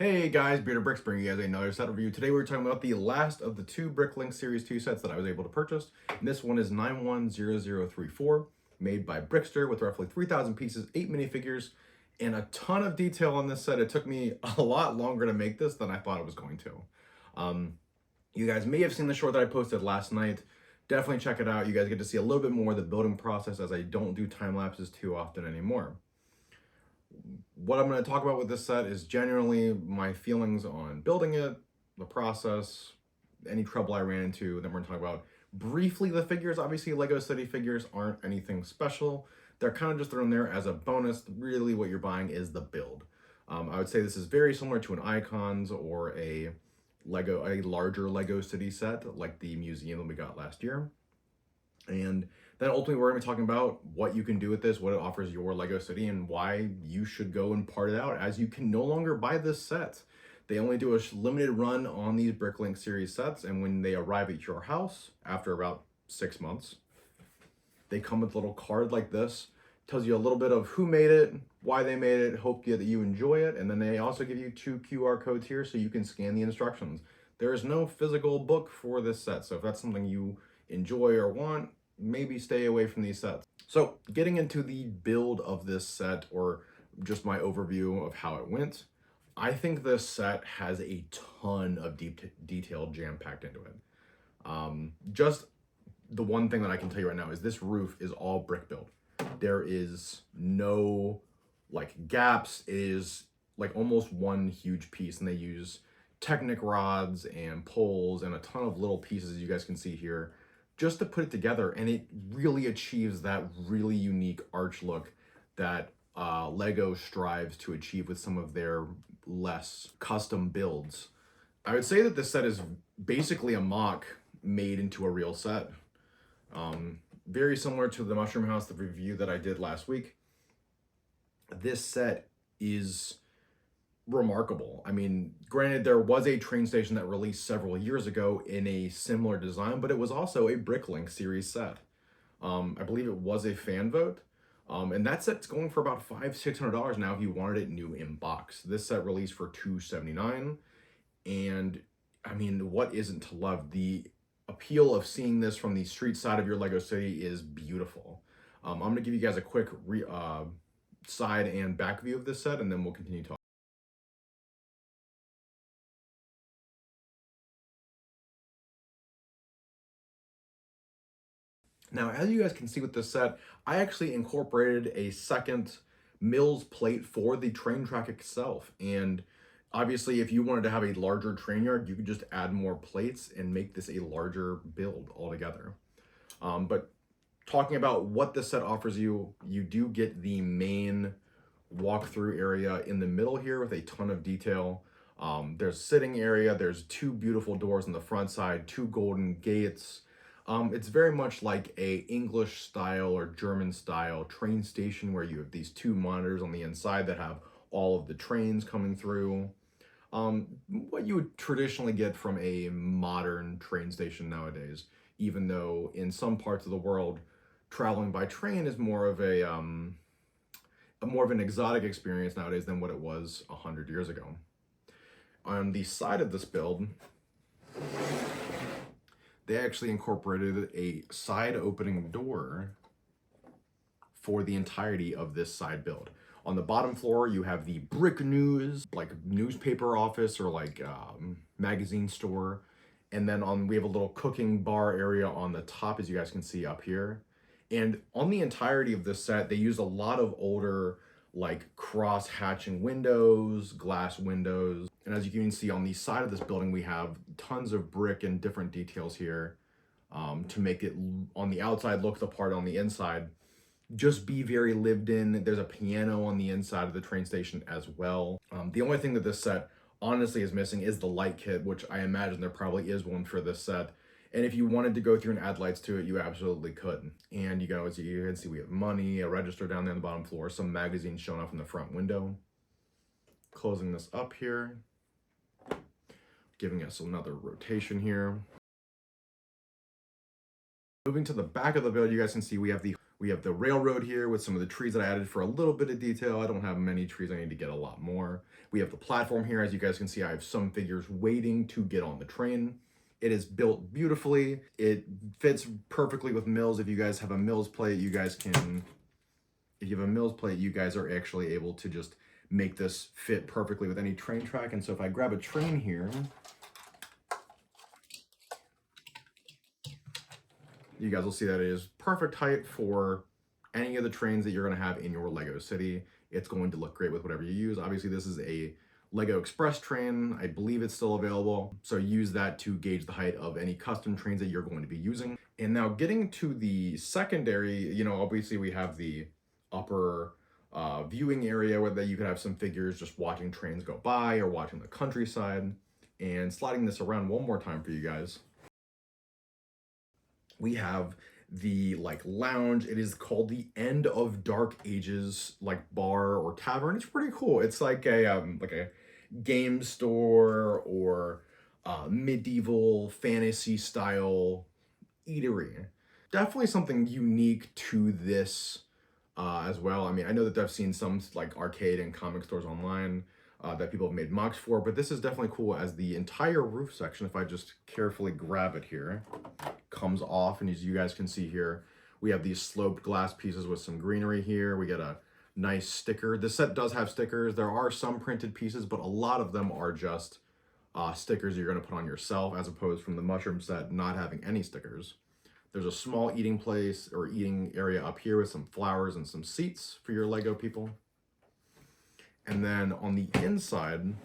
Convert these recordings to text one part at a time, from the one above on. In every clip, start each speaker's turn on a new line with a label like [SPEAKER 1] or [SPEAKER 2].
[SPEAKER 1] Hey guys, Bearded Bricks bringing you guys another set review. Today we're talking about the last of the two Bricklink Series 2 sets that I was able to purchase. And this one is 910034, made by Brickster with roughly 3,000 pieces, 8 minifigures, and a ton of detail on this set. It took me a lot longer to make this than I thought it was going to. You guys may have seen the short that I posted last night. Definitely check it out. You guys get to see a little bit more of the building process as I don't do time lapses too often anymore. What I'm going to talk about with this set is generally my feelings on building it, the process, any trouble I ran into. Then we're going to talk about briefly the figures. Obviously, Lego City figures aren't anything special. They're kind of just thrown there as a bonus. Really, what you're buying is the build. I would say this is very similar to an Icons or a larger Lego City set like the museum that we got last year. And then ultimately we're going to be talking about what you can do with this, what it offers your Lego City, and why you should go and part it out, as you can no longer buy this set. They only do a limited run on these Bricklink series sets, and when they arrive at your house after about 6 months, they come with a little card like this. Tells you a little bit of who made it, why they made it, hope that you enjoy it, and then they also give you 2 QR codes here so you can scan the instructions. There is no physical book for this set, so if that's something you enjoy or want, maybe stay away from these sets. So getting into the build of this set, or just my overview of how it went, I think this set has a ton of detail jam-packed into it. Just the one thing that I can tell you right now is this roof is all brick built. There is no like gaps. It is like almost one huge piece, and they use Technic rods and poles and a ton of little pieces, as you guys can see here, just to put it together, and it really achieves that really unique arch look that Lego strives to achieve with some of their less custom builds. I would say that this set is basically a mock made into a real set. Very similar to the Mushroom House, the review that I did last week. This set is remarkable. I mean, granted, there was a train station that released several years ago in a similar design, but it was also a Bricklink series set. I believe it was a fan vote. And that set's going for about $500-600 now if you wanted it new in box. This set released for $279, and I mean, what isn't to love? The appeal of seeing this from the street side of your Lego City is beautiful. I'm gonna give you guys a quick side and back view of this set, and then we'll continue talking. Now, as you guys can see with this set, I actually incorporated a second Mills plate for the train track itself. And obviously, if you wanted to have a larger train yard, you could just add more plates and make this a larger build altogether. But talking about what this set offers you, you do get the main walkthrough area in the middle here with a ton of detail. There's sitting area, there's 2 beautiful doors on the front side, 2 golden gates. It's very much like a English style or German style train station where you have these 2 monitors on the inside that have all of the trains coming through. What you would traditionally get from a modern train station nowadays, even though in some parts of the world, traveling by train is more of an exotic experience nowadays than what it was 100 years ago. On the side of this build, they actually incorporated a side opening door for the entirety of this side build. On the bottom floor, you have the Brick News, like newspaper office or like magazine store. And then we have a little cooking bar area on the top, as you guys can see up here. And on the entirety of this set, they used a lot of older like cross hatching windows, glass windows. And as you can see on the side of this building, we have tons of brick and different details here to make it on the outside look the part on the inside. Just be very lived in. There's a piano on the inside of the train station as well. The only thing that this set honestly is missing is the light kit, which I imagine there probably is one for this set. And if you wanted to go through and add lights to it, you absolutely could. And you can see we have money, a register down there on the bottom floor, some magazines showing up in the front window. Closing this up here, giving us another rotation here. Moving to the back of the build, you guys can see we have the We have the railroad here with some of the trees that I added for a little bit of detail. I don't have many trees, I need to get a lot more. We have the platform here. As you guys can see, I have some figures waiting to get on the train. It is built beautifully. It fits perfectly with mills. If you guys have a mills plate, you guys can, if you have a mills plate, you guys are actually able to just make this fit perfectly with any train track. And so if I grab a train here, you guys will see that it is perfect height for any of the trains that you're going to have in your Lego city. It's going to look great with whatever you use. Obviously, this is a Lego Express train. I believe it's still available. So use that to gauge the height of any custom trains that you're going to be using. And now getting to the secondary, you know, obviously we have the upper viewing area where you could have some figures just watching trains go by or watching the countryside. And sliding this around one more time for you guys, we have the like lounge. It is called the End of Dark Ages like bar or tavern. It's pretty cool. It's like a game store or medieval fantasy style eatery. Definitely something unique to this as well. I mean, I know that I've seen some like arcade and comic stores online that people have made mocks for, but this is definitely cool as the entire roof section, if I just carefully grab it here, comes off. And as you guys can see here, we have these sloped glass pieces with some greenery here. We get a nice sticker. This set does have stickers. There are some printed pieces, but a lot of them are just stickers you're going to put on yourself, as opposed from the mushroom set not having any stickers. There's a small eating place or eating area up here with some flowers and some seats for your Lego people. And then on the inside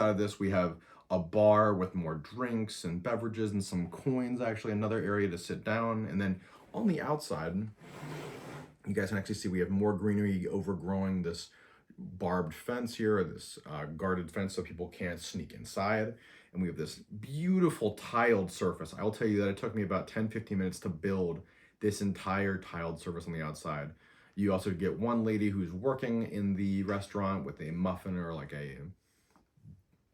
[SPEAKER 1] of this, we have a bar with more drinks and beverages and some coins, actually another area to sit down. And then on the outside, you guys can actually see we have more greenery overgrowing this barbed fence here, or this guarded fence so people can't sneak inside. And we have this beautiful tiled surface. I'll tell you that it took me about 10-15 minutes to build this entire tiled surface on the outside. You also get one lady who's working in the restaurant with a muffin or like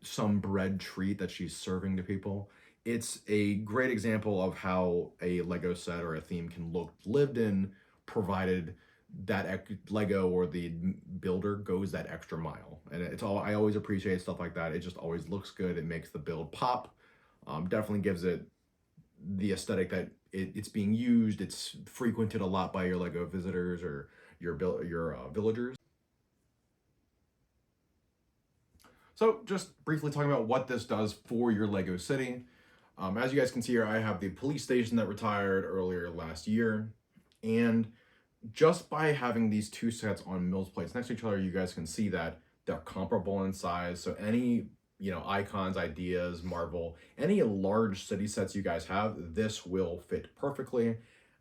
[SPEAKER 1] some bread treat that she's serving to people. It's a great example of how a Lego set or a theme can look lived in, provided that Lego or the builder goes that extra mile. And it's all, I always appreciate stuff like that. It just always looks good. It makes the build pop. Definitely gives it the aesthetic that it's being used. It's frequented a lot by your Lego visitors or your villagers. So just briefly talking about what this does for your Lego city. As you guys can see here, I have the police station that retired earlier last year. And just by having these two sets on mills plates next to each other, you guys can see that they're comparable in size. So any, you know, icons, ideas, Marvel, any large city sets you guys have, this will fit perfectly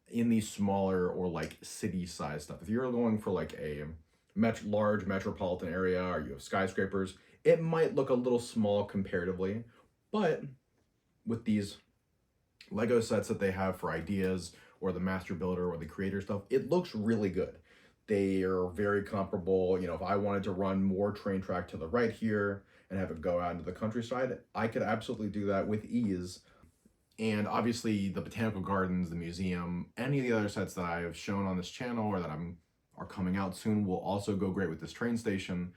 [SPEAKER 1] in the smaller or like city size stuff. If you're going for like a large metropolitan area or you have skyscrapers, it might look a little small comparatively, but with these Lego sets that they have for ideas or the master builder or the creator stuff, it looks really good. They are very comparable. You know, if I wanted to run more train track to the right here and have it go out into the countryside, I could absolutely do that with ease. And obviously the botanical gardens, the museum, any of the other sets that I have shown on this channel or that are coming out soon will also go great with this train station.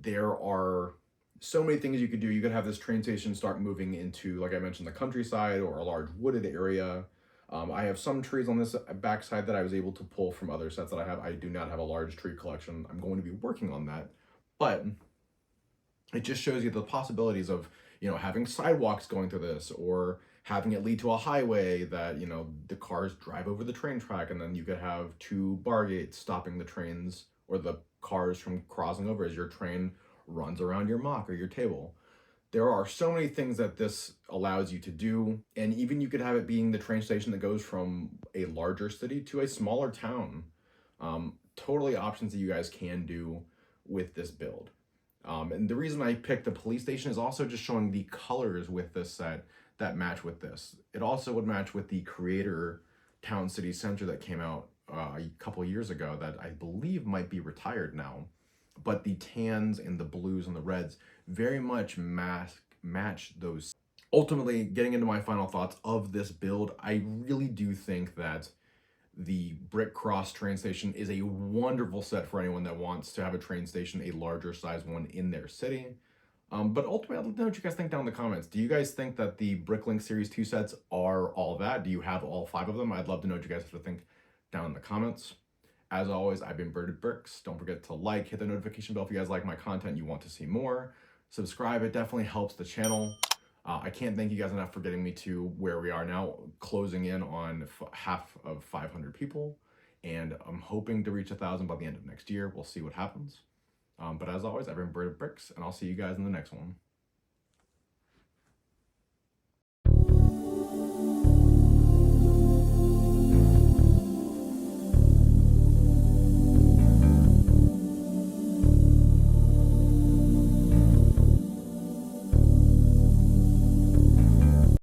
[SPEAKER 1] There are so many things you could do. You could have this train station start moving into, like I mentioned, the countryside or a large wooded area. I have some trees on this backside that I was able to pull from other sets that I have. I do not have a large tree collection. I'm going to be working on that. But it just shows you the possibilities of, you know, having sidewalks going through this, or having it lead to a highway that, you know, the cars drive over the train track, and then you could have two bar gates stopping the trains or the cars from crossing over as your train runs around your mock or your table. There are so many things that this allows you to do, and even you could have it being the train station that goes from a larger city to a smaller town. Totally options that you guys can do with this build. And the reason I picked the police station is also just showing the colors with this set that match with this. It also would match with the creator town city center that came out a couple years ago that I believe might be retired now. But the tans and the blues and the reds very much match those. Ultimately, getting into my final thoughts of this build, I really do think that The BrickCross train station is a wonderful set for anyone that wants to have a train station, a larger size one in their city. But ultimately, I'd like to know what you guys think down in the comments. Do you guys think that the Bricklink Series 2 sets are all that? Do you have all 5 of them? I'd love to know what you guys have to think down in the comments. As always, I've been Birded Bricks. Don't forget to like, hit the notification bell if you guys like my content and you want to see more. Subscribe, it definitely helps the channel. I can't thank you guys enough for getting me to where we are now, closing in on half of 500 people. And I'm hoping to reach 1,000 by the end of next year. We'll see what happens. But as always, I've been Birded Bricks, and I'll see you guys in the next one.